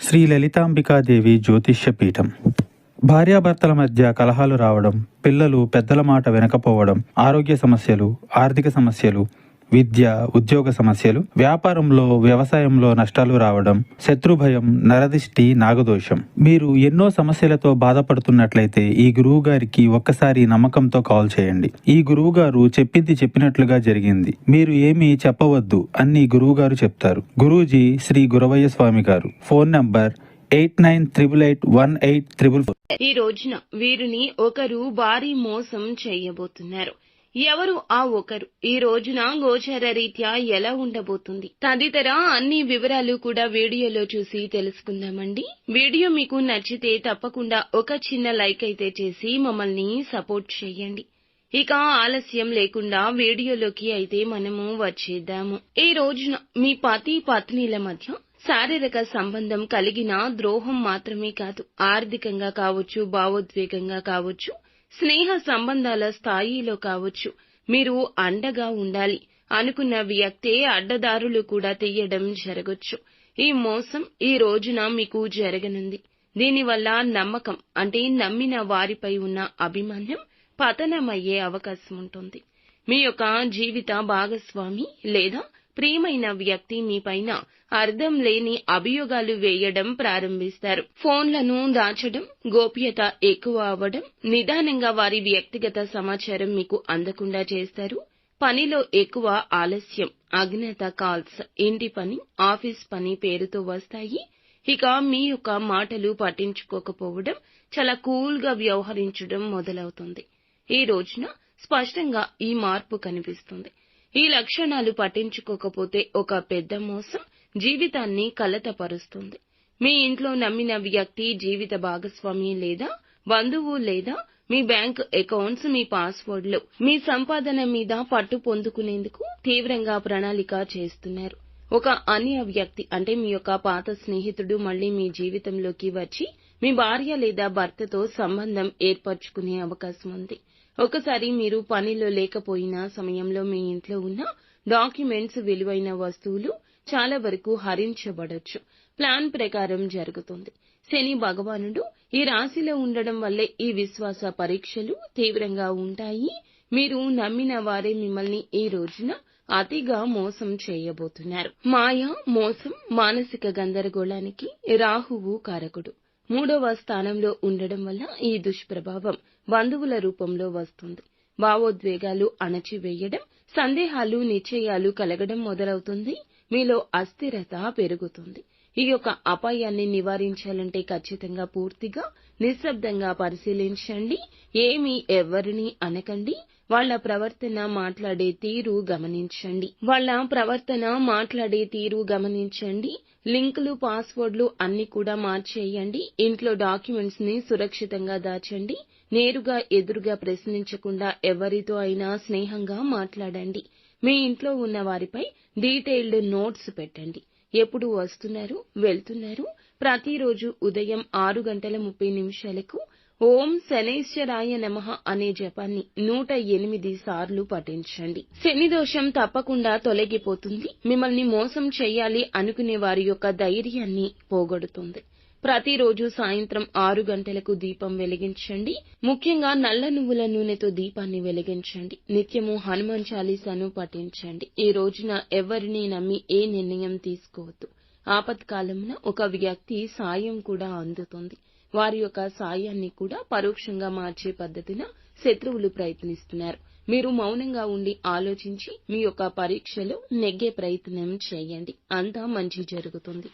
శ్రీ లలితాంబికాదేవి జ్యోతిష్య పీఠం. భార్యాభర్తల మధ్య కలహాలు రావడం, పిల్లలు పెద్దల మాట వినకపోవడం, ఆరోగ్య సమస్యలు, ఆర్థిక సమస్యలు, విద్య, ఉద్యోగ సమస్యలు, వ్యాపారంలో, వ్యవసాయంలో నష్టాలు రావడం, శత్రుభయం, నరదిష్టి, నాగదోషం. మీరు ఎన్నో సమస్యలతో బాధపడుతున్నట్లయితే ఈ గురువు గారికి ఒక్కసారి నమ్మకంతో కాల్ చేయండి. ఈ గురువు గారు చెప్పింది చెప్పినట్లుగా జరిగింది. మీరు ఏమీ చెప్పవద్దు అన్ని గురువు గారు చెప్తారు. గురూజీ శ్రీ గురవయ్య స్వామి గారు. Phone number 89881844. ఈ రోజున వీరిని ఒకరు భారీ మోసం చేయబోతున్నారు. ఎవరు ఆ ఒకరు? ఈ రోజున గోచర రీత్యా ఎలా ఉండబోతుంది తదితర అన్ని వివరాలు కూడా వీడియోలో చూసి తెలుసుకుందామండి. వీడియో మీకు నచ్చితే తప్పకుండా ఒక చిన్న లైక్ అయితే చేసి మమ్మల్ని సపోర్ట్ చేయండి. ఇక ఆలస్యం లేకుండా వీడియోలోకి అయితే మనము వచ్చేద్దాము. ఈ రోజున మీ పతి పత్నిల మధ్య శారీరక సంబంధం కలిగిన ద్రోహం మాత్రమే కాదు, ఆర్థికంగా కావచ్చు, భావోద్వేగంగా కావచ్చు, స్నేహ సంబంధాల స్థాయిలో కావచ్చు, మీరు అండగా ఉండాలి అనుకున్న వ్యక్తే అడ్డదారులు కూడా తీయడం జరగొచ్చు. ఈ మోసం ఈ రోజున మీకు జరగనుంది. దీనివల్ల నమ్మకం అంటే నమ్మిన వారిపై ఉన్న అభిమానం పతనమయ్యే అవకాశం ఉంటుంది. మీ యొక్క జీవిత భాగస్వామి లేదా ప్రియమైన వ్యక్తి మీపైన అర్థం లేని అభియోగాలు వేయడం ప్రారంభిస్తారు. ఫోన్లను దాచడం, గోప్యత ఎక్కువ అవ్వడం, నిదానంగా వారి వ్యక్తిగత సమాచారం మీకు అందకుండా చేస్తారు. పనిలో ఎక్కువ ఆలస్యం, అజ్ఞాత కాల్స్, ఇంటి పని, ఆఫీస్ పని పేరుతో వస్తాయి. ఇక మీ యొక్క మాటలు పట్టించుకోకపోవడం, చాలా కూల్గా వ్యవహరించడం మొదలవుతుంది. ఈ రోజున స్పష్టంగా ఈ మార్పు కనిపిస్తుంది. ఈ లక్షణాలు పట్టించుకోకపోతే ఒక పెద్ద మోసం జీవితాన్ని కలతపరుస్తుంది. మీ ఇంట్లో నమ్మిన వ్యక్తి, జీవిత భాగస్వామి లేదా బంధువు లేదా మీ బ్యాంక్ అకౌంట్స్, మీ పాస్వర్డ్లు, మీ సంపాదన మీద పట్టు పొందుకునేందుకు తీవ్రంగా ప్రణాళిక చేస్తున్నారు. ఒక అన్య వ్యక్తి అంటే మీ యొక్క పాత స్నేహితుడు మళ్లీ మీ జీవితంలోకి వచ్చి మీ భార్య లేదా భర్తతో సంబంధం ఏర్పరచుకునే అవకాశం ఉంది. ఒకసారి మీరు పనిలో లేకపోయిన సమయంలో మీ ఇంట్లో ఉన్న డాక్యుమెంట్స్, విలువైన వస్తువులు చాలా వరకు హరించబడొచ్చు. ప్లాన్ ప్రకారం జరుగుతుంది. శని భగవానుడు ఈ రాశిలో ఉండడం వల్లే ఈ విశ్వాస పరీక్షలు తీవ్రంగా ఉంటాయి. మీరు నమ్మిన వారే మిమ్మల్ని ఈ రోజున అతిగా మోసం చేయబోతున్నారు. మాయ, మోసం, మానసిక గందరగోళానికి రాహువు కారకుడు. 3వ స్థానంలో ఉండడం వల్ల ఈ దుష్ప్రభావం బంధువుల రూపంలో వస్తుంది. భావోద్వేగాలు అణచివేయడం, సందేహాలు, నిశ్చయాలు కలగడం మొదలవుతుంది. మీలో అస్థిరత పెరుగుతుంది. ఈ యొక్క అపాయాన్ని నివారించాలంటే ఖచ్చితంగా పూర్తిగా నిశ్శబ్దంగా పరిశీలించండి. ఎవరిని అనకండి. వాళ్ళ ప్రవర్తన, మాట్లాడే తీరు గమనించండి. లింకులు, పాస్వర్డ్లు అన్ని కూడా మార్చేయండి. ఇంట్లో డాక్యుమెంట్స్ ని సురక్షితంగా దాచండి. నేరుగా ఎదురుగా ప్రశ్నించకుండా ఎవరితో అయినా స్నేహంగా మాట్లాడండి. మీ ఇంట్లో ఉన్న వారిపై డీటెయిల్డ్ నోట్స్ పెట్టండి. ఎప్పుడు వస్తున్నారు, వెళ్తున్నారు, ప్రతిరోజు ఉదయం 6:30 ఓం శనైశ్వరాయ నమః అనే జపాన్ని 108 సార్లు పఠించండి. శని దోషం తప్పకుండా తొలగిపోతుంది. మిమ్మల్ని మోసం చేయాలి అనుకునే వారి యొక్క ధైర్యాన్ని పోగొడుతుంది. ప్రతిరోజు సాయంత్రం 6 గంటలకు దీపం వెలిగించండి. ముఖ్యంగా నల్ల నువ్వుల నూనెతో దీపాన్ని వెలిగించండి. నిత్యము హనుమాన్ చాలీసాను పఠించండి. ఈ రోజున ఎవరిని నమ్మి ఏ నిర్ణయం తీసుకోవద్దు. ఆపత్కాలమున ఒక వ్యక్తి సాయం కూడా అందుతుంది. వారి యొక్క సాయాన్ని కూడా పరోక్షంగా మార్చే పద్ధతిన శత్రువులు ప్రయత్నిస్తున్నారు. మీరు మౌనంగా ఉండి ఆలోచించి మీ యొక్క పరీక్షలో నెగ్గే ప్రయత్నం చేయండి. అంతా మంచి జరుగుతుంది.